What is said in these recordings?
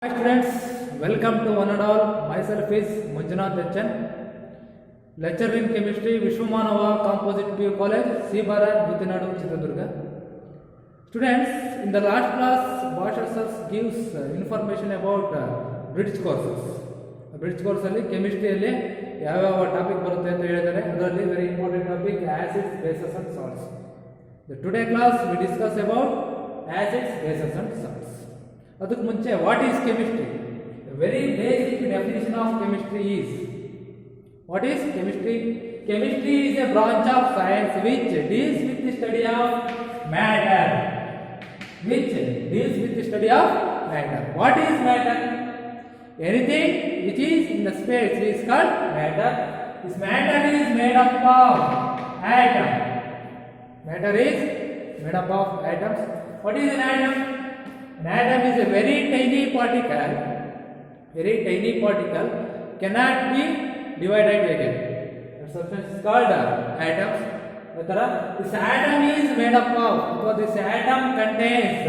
Hi students, welcome to one and all. Myself is Manjunath H.N. Lecturer in Chemistry, Vishwamanava Composite PU College, C. Bharat, Bhutinadu, Chitradurga. Students, in the last class, Bhaskar sir gives information about bridge courses. Bridge course ಅಲ್ಲಿ chemistry ಅಲ್ಲಿ ಯಾವ topic ಬರುತ್ತೆ ಅಂತ ಹೇಳಿದ್ದಾರೆ. ಅದರಲ್ಲಿ very important topic acids, bases and salts. The today class we discuss about acids, bases and salts. ಅದಕ್ಕೆ ಮುಂಚೆ what is chemistry? Very basic definition of chemistry is what is chemistry? Chemistry is A branch of science which deals with the study of matter. Which deals with the study of matter. What is matter? Anything which is in the space is called matter. This matter is made up of atom. Matter is made up of atoms. What is an atom? An atom is a very tiny particle. Very tiny particle cannot be divided again. That substance is called atoms. This atom is made up of. So this atom contains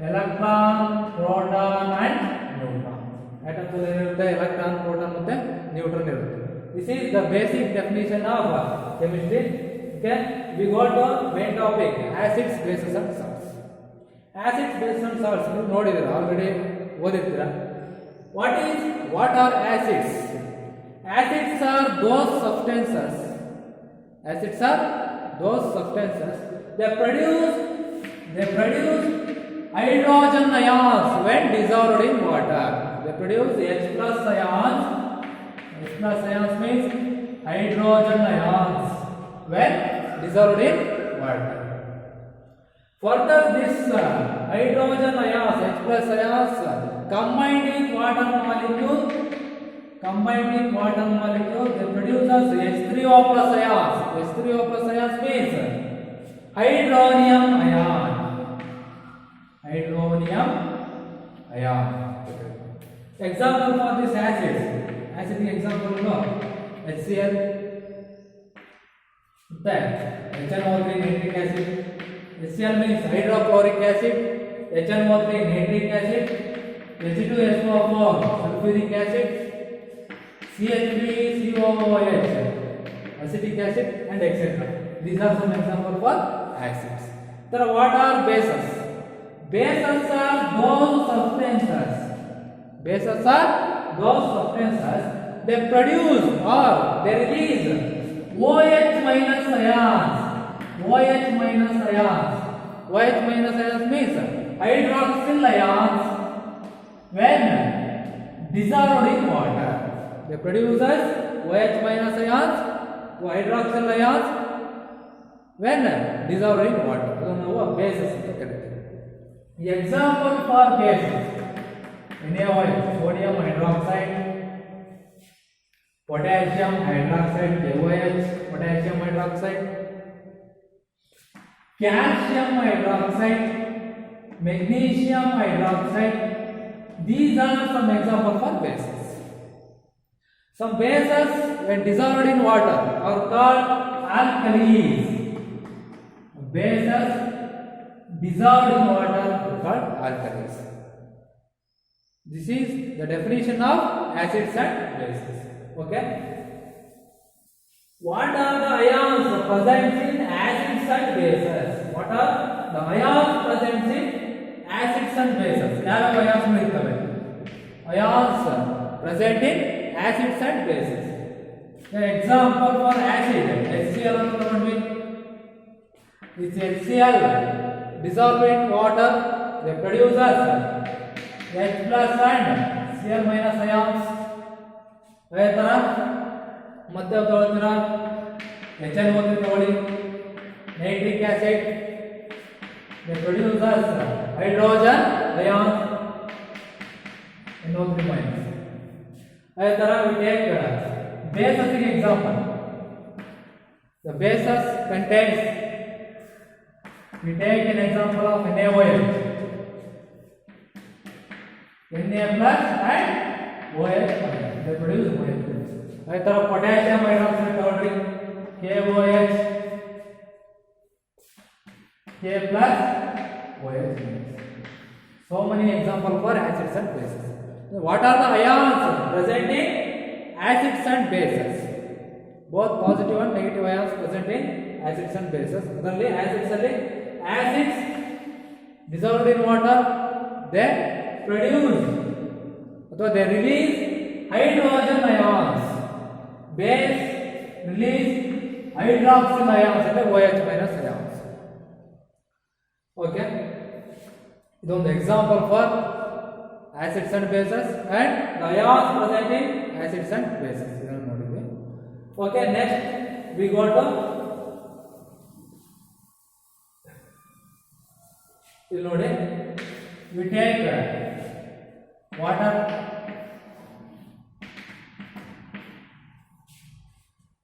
electron, proton, and neutron. Atoms irutte electron, proton, ಮತ್ತೆ neutron irutte. This is the basic definition of chemistry. Okay, we go to main topic acids, bases and salts. Acids, bases and salts ನೀವು ನೋಡಿದಿರಾ, already ಓದಿರ್ತೀರಾ. What are acids? Acids are those substances. Acids are those substances. They produce hydrogen ions when dissolved in water. They produce H plus ions. H plus ions means hydrogen ions when dissolved in water. Further, this hydrogen ions, H plus ions, combined with water molecule, they produce H3O plus ions. H3O plus ions means hydronium ion. Hydronium ion. Example for this acids. Acid example no. HCl. HNO3 nitric acid. HCl means hydrochloric acid. HNO3 nitric acid. H2SO4 sulfuric acid. CH3COOH acetic acid, and etc. These are some examples for acids. So what are bases? Bases are those substances. They produce or they release OH minus ions. OH minus ions means hydroxyl ions when dissolved in water. They produce OH minus ions, hydroxyl ions when dissolved in water. So now bases ಅಂತ ಕರೀತೀವಿ. Example for bases: NaOH, sodium hydroxide, potassium hydroxide, KOH, potassium hydroxide, calcium hydroxide, magnesium hydroxide. These are some examples for bases. Some bases when dissolved in water are called alkalis. Bases dissolved in water are called alkalis. This is the definition of acids and bases. Okay. What are the ions present in acids and bases? What are the ions present in acids and bases? How many ions iruttave? Ions present in acids and bases. The example for acid HCl anu tagondvi. This HCl dissolved in water, they produce H plus and Cl minus ions. ಅದೇ ಥರ ಮತ್ತೆ ತಗೊಳ್ತೀರಾ HNO3 ತಗೊಳ್ಳಿ, nitric acid, they produce hydrogen ions, NO3 minus. ಅದೇ ಥರ we take bases example. The bases contains, we take an example of NaOH, Na plus and OH minus. They produce OH. अದೇ ತರ potassium hydroxide ತಗೊಳ್ಳಿ, KOH, K plus OH minus. So many examples for acids and bases. What are the ions present in acids and bases? Both positive and negative ions present in acids and bases. Adರಲ್ಲಿ acids dissolved in water, they produce ಅಥವಾ they release hydrogen ions. Base release hydroxyl ions అంటే OH minus ions. Okay. ಇದೊಂದು example for acids and bases and the ions present in acids and bases. ಇದನ್ನು ನೋಡಿದ್ವಿ. Okay, next we go to ಇಲ್ಲಿ ನೋಡಿ, we take water,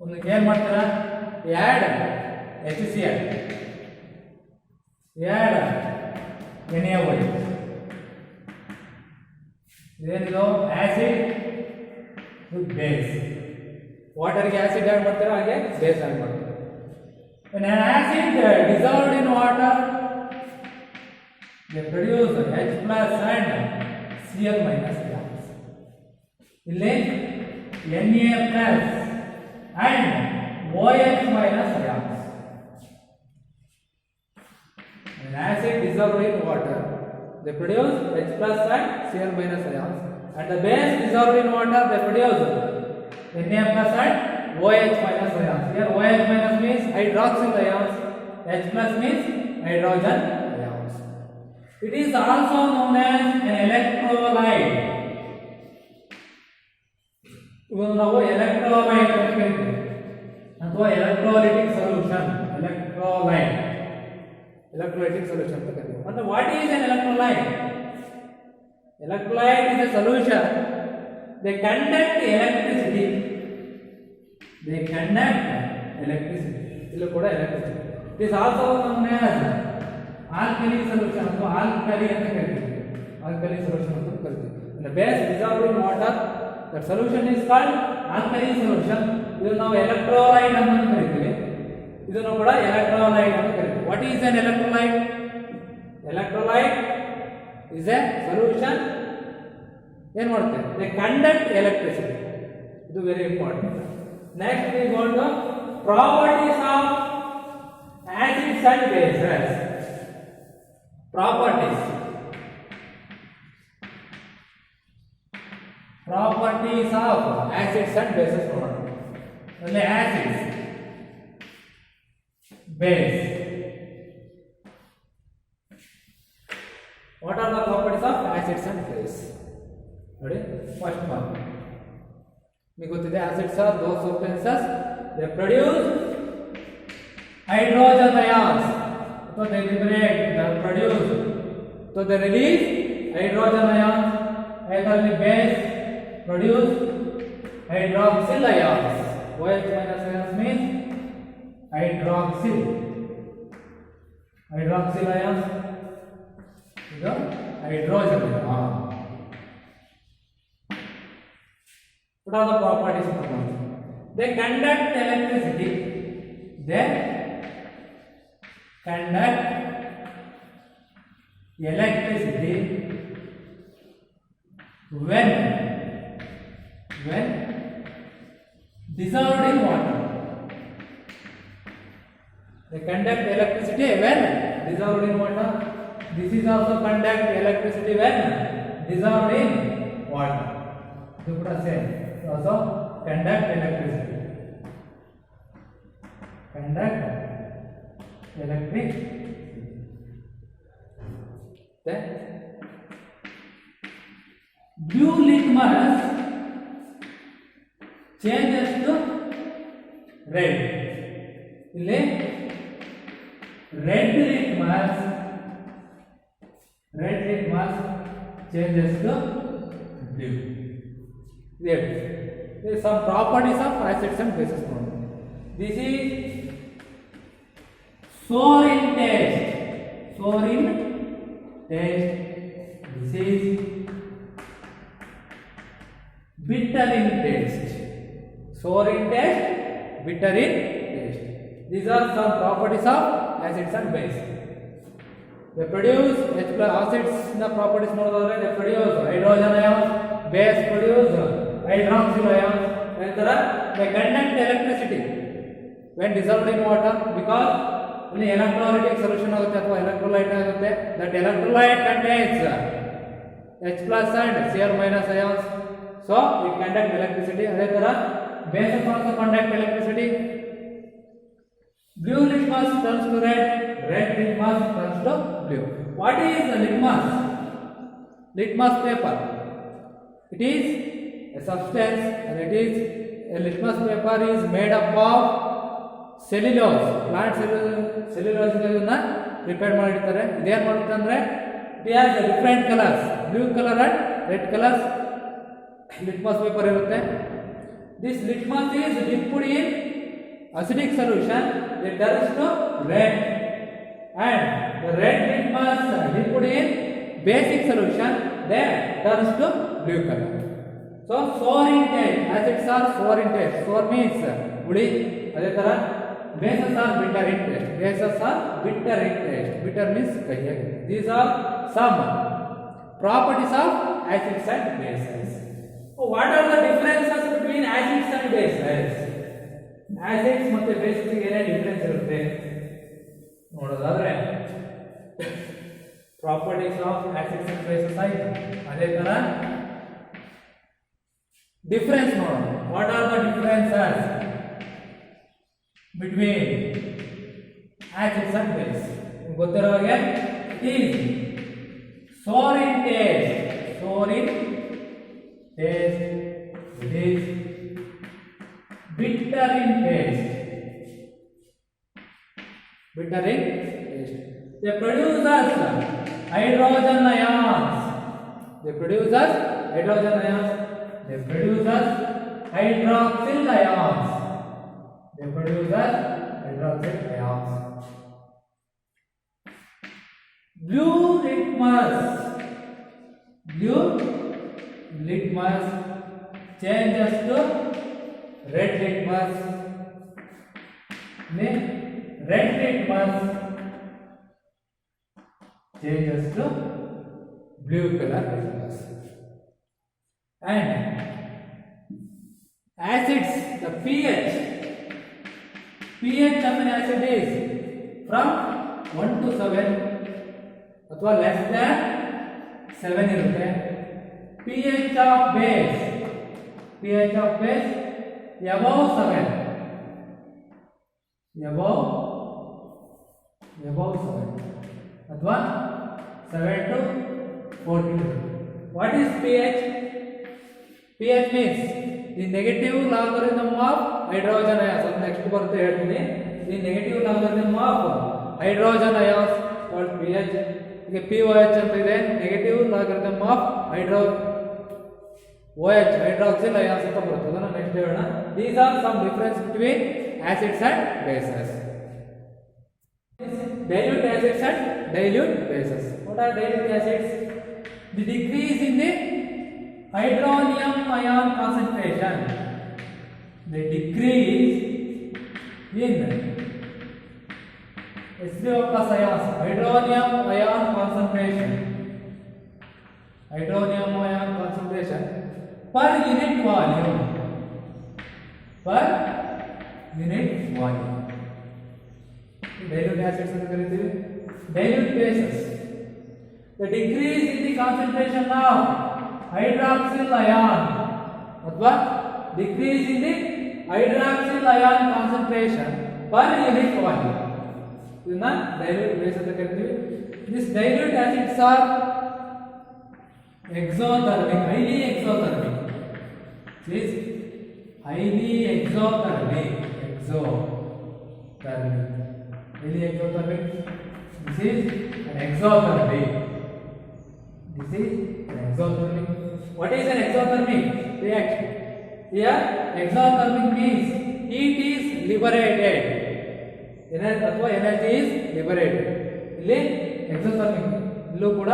ಒಂದು ಏನು ಮಾಡ್ತೀರಾ, add HCl, add NaOH, ಇದೇನಿದು ಆಸಿಡ್ ವಿತ್ ಬೇಸ್. ವಾಟರ್ಗೆ ಆಸಿಡ್ ಆಡ್ ಮಾಡ್ತೀರಾ, ಹಾಗೆ ಬೇಸ್ ಆಡ್ ಮಾಡ್ತೀರಾ. When an acid dissolved in water, they produce H plus and Cl minus ions. ಇಲ್ಲಿ Na plus and OH minus ions. An acid dissolved in water, they produce H plus and Cl minus ions, and the base dissolved in water, they produce Na plus and OH minus ions. Here OH minus means hydroxyl ions, H plus means hydrogen ions. It is also known as an electrolyte. ಇದನ್ನು ನಾವು electrolyte ಅಂತ ಕರೀತೀವಿ, ಅಥವಾ electrolytic solution. Electrolytic solution ಅಂತ ಕರೀತೀವಿ. And what is an electrolyte? Electrolyte is a solution. They conduct electricity. ಇಲ್ಲೂ ಕೂಡ electricity. It is also known as alkali solution ಅಥವಾ alkali ಅಂತ ಕರೀತೀವಿ. Alkali solution ಅಂತ ಕರೀತೀವಿ. The base dissolved in water, the solution is called alkali solution. ಇದನ್ನು ನಾವು electrolyte ಅಂತ ಕರೀತೀವಿ. ಇದನ್ನು ಕೂಡ electrolyte ಅಂತ ಕರೀತೀವಿ. What is an electrolyte? Electrolyte is a solution. ಏನು ಮಾಡುತ್ತೆ? They conduct electricity. ಇದು very important. Next we go to properties of acids and bases. Properties of acids and bases. Only acids, base. What are the properties of acids and base? Ready? First one, we go to the acids are those substances they produce hydrogen ions. So they liberate, they produce, so they release hydrogen ions. Either the base produce hydroxyl ions. OH minus ions means hydroxyl ions. The hydrogen ion. What are the properties of the ion? They conduct electricity. They conduct electricity when dissolved in water. They conduct electricity when dissolved in water. This is also conduct electricity when dissolved in water. You put a same. Also conduct electricity. Conduct electricity. Then blue litmus changes to red. ಇಲ್ಲಿ red litmus changes to blue. There is some properties of acids and bases. This is sour in taste. This is bitter in taste. Sour in taste, bitter in taste. These are some properties of acids and bases. They produce H acids na properties nodadre they produce hydrogen ions, base produce hydroxyl ions, ನಂತರ they conduct electricity when dissolved in water because ಇಲ್ಲಿ electrolytic solution ಆಗುತ್ತೆ ಅಥವಾ electrolyte ಆಗುತ್ತೆ. that electrolyte contains H plus and Cl minus ions, so it conduct electricity. ಅದೇ ತರ bases also conduct electricity. Blue litmus turns to red, red litmus turns to blue. What is the litmus? Litmus paper. It is a substance and it is a litmus paper is made up of cellulose. Plant cellulose ಇದನ್ನ prepare ಮಾಡಿರ್ತಾರೆ. ಇದೇನ್ ಮಾಡುತ್ತೆ ಅಂದ್ರೆ it has different colors, blue color and red colors. Litmus paper ಇರುತ್ತೆ. This litmus is dipped in acidic solution, it turns to red, and the red litmus dipped in basic solution, then turns to blue color. So sour in taste, acids are sour in taste. Sour means udi. ಅದೇ ತರ bases are bitter in taste. Bases are bitter in taste. Bitter means ಕಹಿಯಾಗಿದೆ. These are some properties of acids and bases. So what are the differences between acids and bases? Acids ಮತ್ತು bases ಗೆ ಏನೇ difference ಇರುತ್ತೆ ನೋಡೋದಾದ್ರೆ properties of acids and bases ಆಯ್ತು. ಅದೇ ತರ difference ನೋಡೋಣ. What are the differences between acids and bases? ಗೊತ್ತಿರೋ ಹಾಗೆ it is sour in taste, sour in taste, it is bitter in taste, bitter in taste. They produce us hydrogen ions, they produce us hydrogen ions, they produce us hydroxyl ions, they produce us hydroxyl ions. Blue litmus changes to red litmus, red litmus changes to blue color litmus. And acids, the pH of an acid is from 1 to 7 ಅಥವಾ less than 7 ಇರುತ್ತೆ. pH of base above 7, above 7 ಅಥವಾ 7 to 14. What is pH? pH means the negative logarithm of hydrogen ions. Next ಬರುತ್ತೆ ಹೇಳ್ತೀನಿ. the negative logarithm of hydrogen ions called pH. ಈಗ pOH ಅಂತ ಇದೆ, negative logarithm of OH hydroxyl ions ಅಂತ ಬರುತ್ತೆ. ಅದನ್ನ next ಹೇಳೋಣ. These are some difference between acids and bases. Dilute acids and dilute bases. What are dilute acids? The decrease in the hydronium ion concentration. The decrease in H3O plus ions, hydronium ion concentration per unit volume, dilute acids ಅಂತ ಕರೀತೀವಿ. dilute bases, the decrease in the concentration of hydroxyl ion ಅಥವಾ decrease in the hydroxyl ion concentration per unit volume, ಇದನ್ನ dilute base ಅಂತ ಕರೀತೀವಿ. These dilute acids are exothermic, highly exothermic. This highly exothermic, highly exothermic. This is an exothermic. What is an exothermic reaction? Here exothermic means heat is liberated, ಅಥವಾ energy is liberated. ಇಲ್ಲಿ exothermic ಇಲ್ಲೂ ಕೂಡ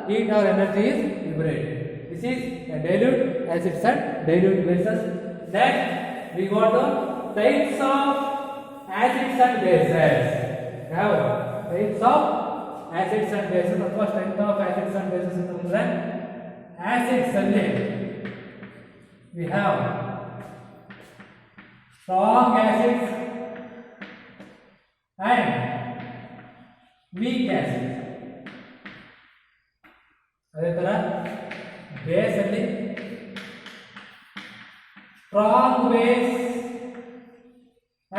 heat or energy is liberated. This is a dilute acids and dilute bases. Next we got the types of acids and bases. Now types of acids and bases ಅಥವಾ strength of acids and bases ಅಂತಂದ್ರೆ acids ಅಲ್ಲಿ we have strong acids and weak acids. ಅದೇ ತರ base ಅಲ್ಲಿ strong base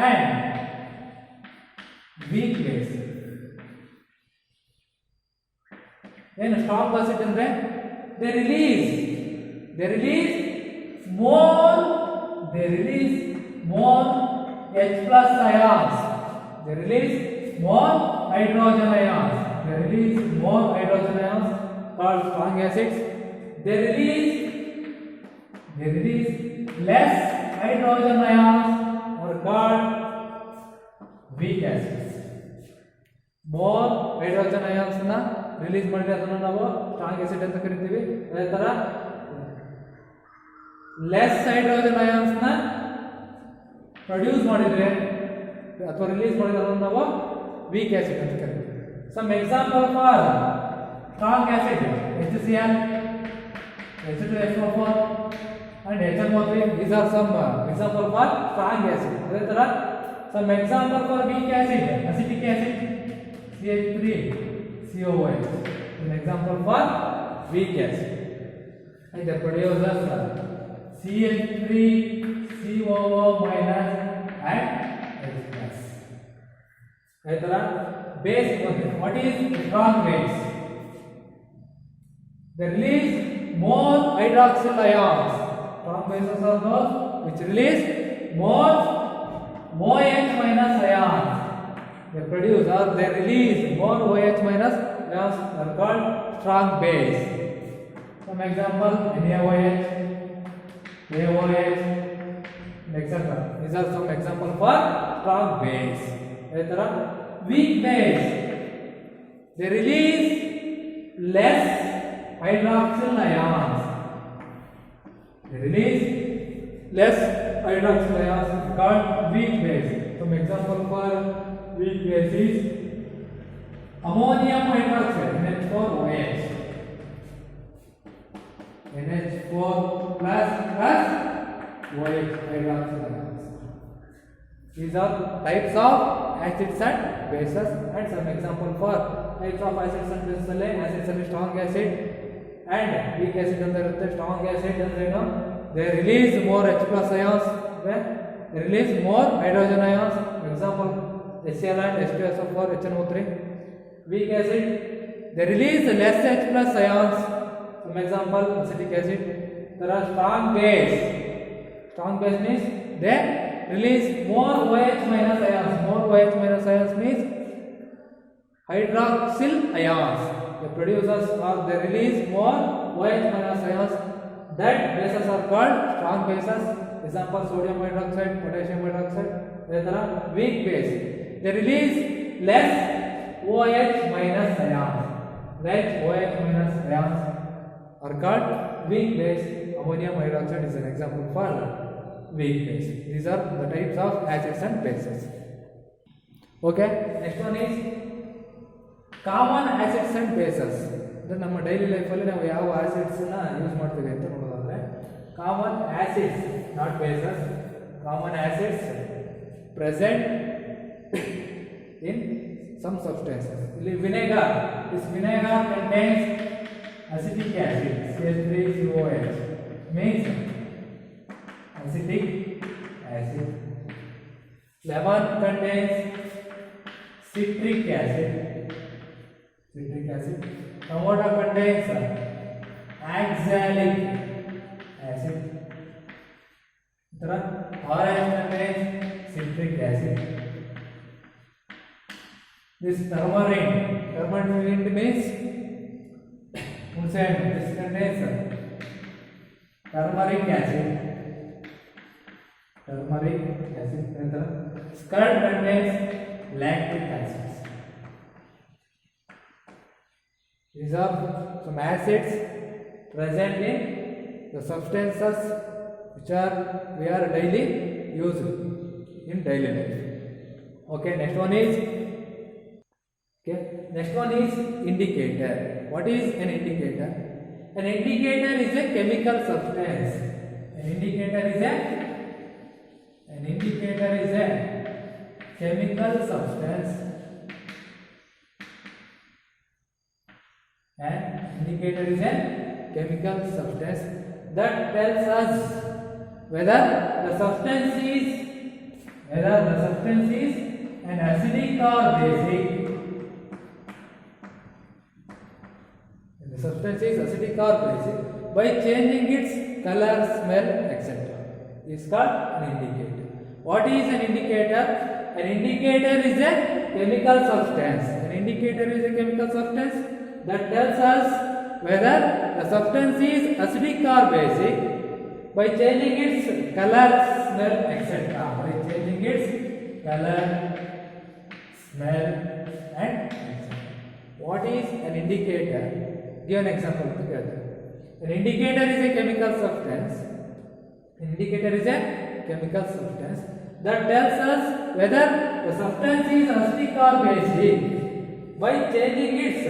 and weak base. ಏನು strong acid ಅಂದ್ರೆ they release more H plus ions. They release more hydrogen ions. Called strong acids. They release less hydrogen ions or called weak acids. More hydrogen ions na release ಮಾಡಿದ್ರೆ ಅದನ್ನ ನಾವು strong acid ಅಂತ ಕರಿತೀವಿ. ಅದೇ ತರ less hydrogen ions na produce ಮಾಡಿದ್ರೆ ಅಥವಾ release ಮಾಡಿದ್ರೆ ಅದನ್ನ ನಾವು weak acid ಅಂತ ಕರಿತೀವಿ. Some example for strong acid HCl, H2SO4 and HNO3. These are some example for strong acid. ಅದೇ ತರ some example for weak acid, acetic acid CH3COOH. An example for weak acid. And the produces CH3COO minus and H plus. ಅದೇ ತರ base. What is strong base? They release more hydroxyl ions. Strong bases are those which release more OH minus ions. They produce or they release more OH minus ions are called strong base. Some example NaOH, AOH, etc. These are some example for strong base. Weak base. They release less hydroxyl ions. Called weak base. Some example for weak base is ammonium hydroxide NH4OH. NH4 plus OH hydroxide ions. These are types of acids and bases. And some example for types of acids and bases alle acids are strong acid and weak acid ಅಂತ ಇರುತ್ತೆ. Strong acid ಅಂದ್ರೆ ಏನು? They release more H plus ions. They release more hydrogen ions. Example HCl and H2SO4, HNO3. Weak acid, they release less H plus ions. Some example acetic acid. There are strong base. Strong base means they release more OH minus ions. More OH minus ions means hydroxyl ions. The producers or they release more OH minus ions. That bases are called strong bases. Example sodium hydroxide, potassium hydroxide. Weak base, they release less OH minus ions. OH minus ions are called weak base. Ammonium hydroxide is an example for weak base. These are the types of acids and bases. Okay, next one is common acids and bases. ನಮ್ಮ daily ಲೈಫಲ್ಲಿ ನಾವು ಯಾವ ಆಸಿಡ್ಸ್ನ use ಮಾಡ್ತೀವಿ ಅಂತ ನೋಡೋದಾದ್ರೆ common acids, not bases, common acids present in some substances. ಇಲ್ಲಿ vinegar, this vinegar contains acetic acid CH3COOH means acetic acid. Lemon contains citric acid. Tomato contains oxalic acid. Orange contains citric acid. This turmeric means this contains turmeric acid. Curd contains lactic acid. These are some acids present in the substances which we are daily using in daily life. Okay, next one is Okay. Next one is indicator. What is an indicator? An indicator is a chemical substance. An indicator is a chemical substance. An indicator is a chemical substance that tells us whether the substance is an acidic or basic. The substance is acidic or basic by changing its color, smell, etc. is called an indicator. What is an indicator? An indicator is a chemical substance. An indicator is a chemical substance that tells us whether the substance is acidic or basic by changing its color, smell, etc. By changing its color, smell, and etc. What is an indicator? Give an example together. An indicator is a chemical substance. An indicator is a chemical substance that tells us whether the substance is acidic or basic by changing its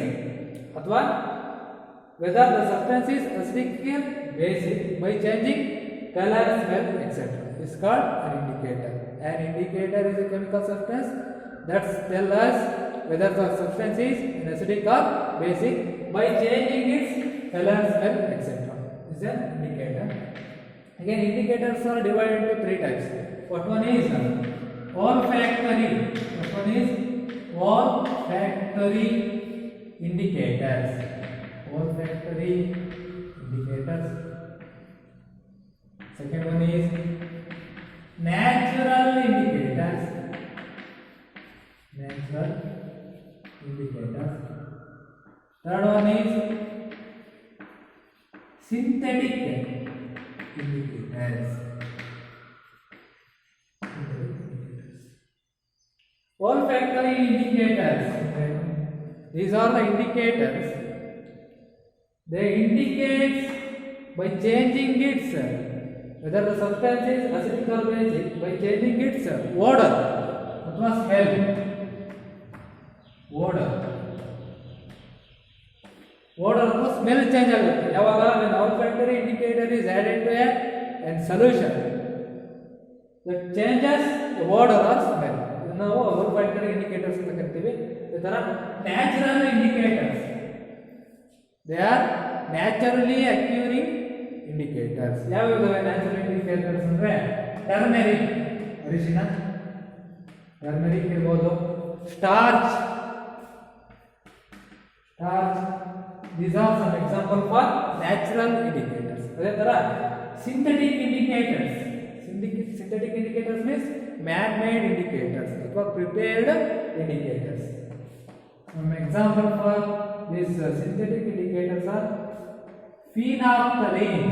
whether the substance is acidic or basic by changing color, smell, etc. is called an indicator. An indicator is a chemical substance that tells us whether the substance is an acidic or basic by changing its color, smell, etc. is an indicator. Again, indicators are divided into three types. What one is olfactory. What one is olfactory indicators. Olfactory indicators. Second one is natural indicators. Natural indicators. Third one is synthetic indicators. Olfactory indicators. These are the indicators. They indicate by changing its whether the substance is acidic or basic by changing its odor or smell. Odor or smell change agutte. Yavaga when olfactory indicator is added to a solution that changes the odor or smell. Now olfactory indicators anta karteve. Idara natural indicators. They are naturally occurring indicators. Yavu natural indicators andre turmeric, arishina, turmeric irbodu, starch. These are some examples for natural indicators. Adhe tara synthetic indicators. Synthetic indicators means man-made indicators or prepared indicators. Some example for these synthetic indicators are phenolphthalein,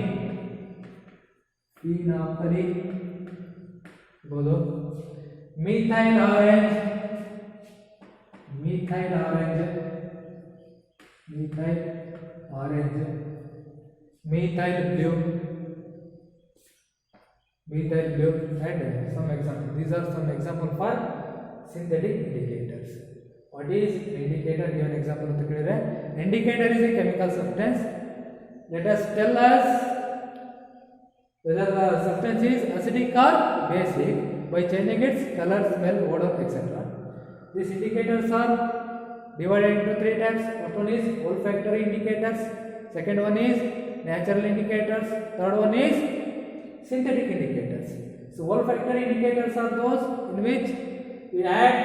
methyl orange, methyl blue, and some examples. These are some examples for synthetic indicators. What is an indicator? Give an example. Indicator is a chemical substance. Let us tell us whether the substance is acidic or basic by changing its color, smell, odor, etc. These indicators are divided into three types. First one is olfactory indicators. Second one is natural indicators. Third one is synthetic indicators. So olfactory indicators are those in which we add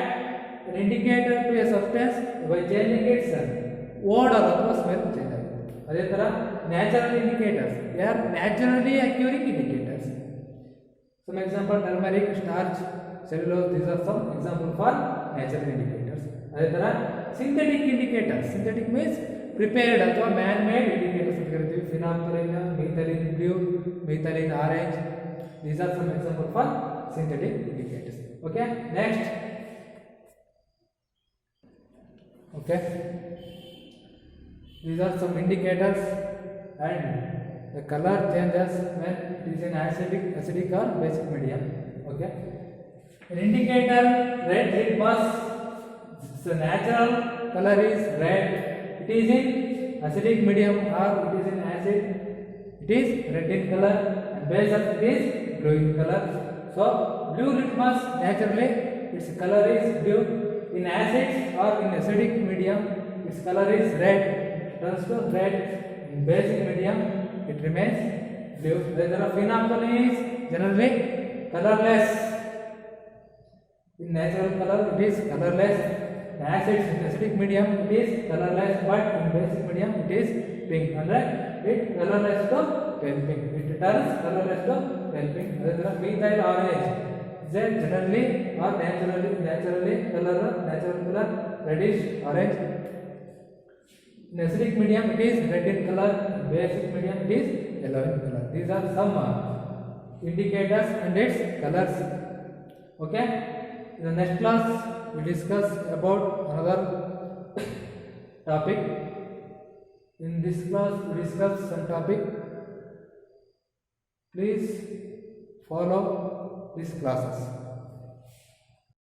an indicator to a substance by changing its odor or smell change. Adhe tara natural indicators, they are naturally occurring indicators. Some example turmeric, starch, cellulose, these are some example for natural indicators. Adhe tara synthetic indicators, synthetic means prepared or man-made indicators. Phenolphthalein, methylene blue, methylene orange, these are some example for synthetic indicators. Okay, next. Okay, these are some indicators and the color changes when it is in acidic or basic medium. Okay, an indicator red litmus, it's a natural color is red. It is in acidic medium or it is in acid. It is red in color and base of it is blue in color. So blue litmus naturally its color is blue. In acids or in acidic medium its color is red. It turns to red. In basic medium it remains blue. Whether phenolphthalein is generally colorless. In natural color it is colorless. In acids in acidic medium it is colorless, but in basic medium it is pink. And it colorless to pale pink. It turns colorless to pale pink. Whether methyl orange is generally or naturally natural color reddish orange. In acidic medium it is red in color. In basic medium it is yellow in color. These are some indicators and its colors. Okay. In the next class we discuss about another topic. In this class we discuss some topic. Please follow these classes.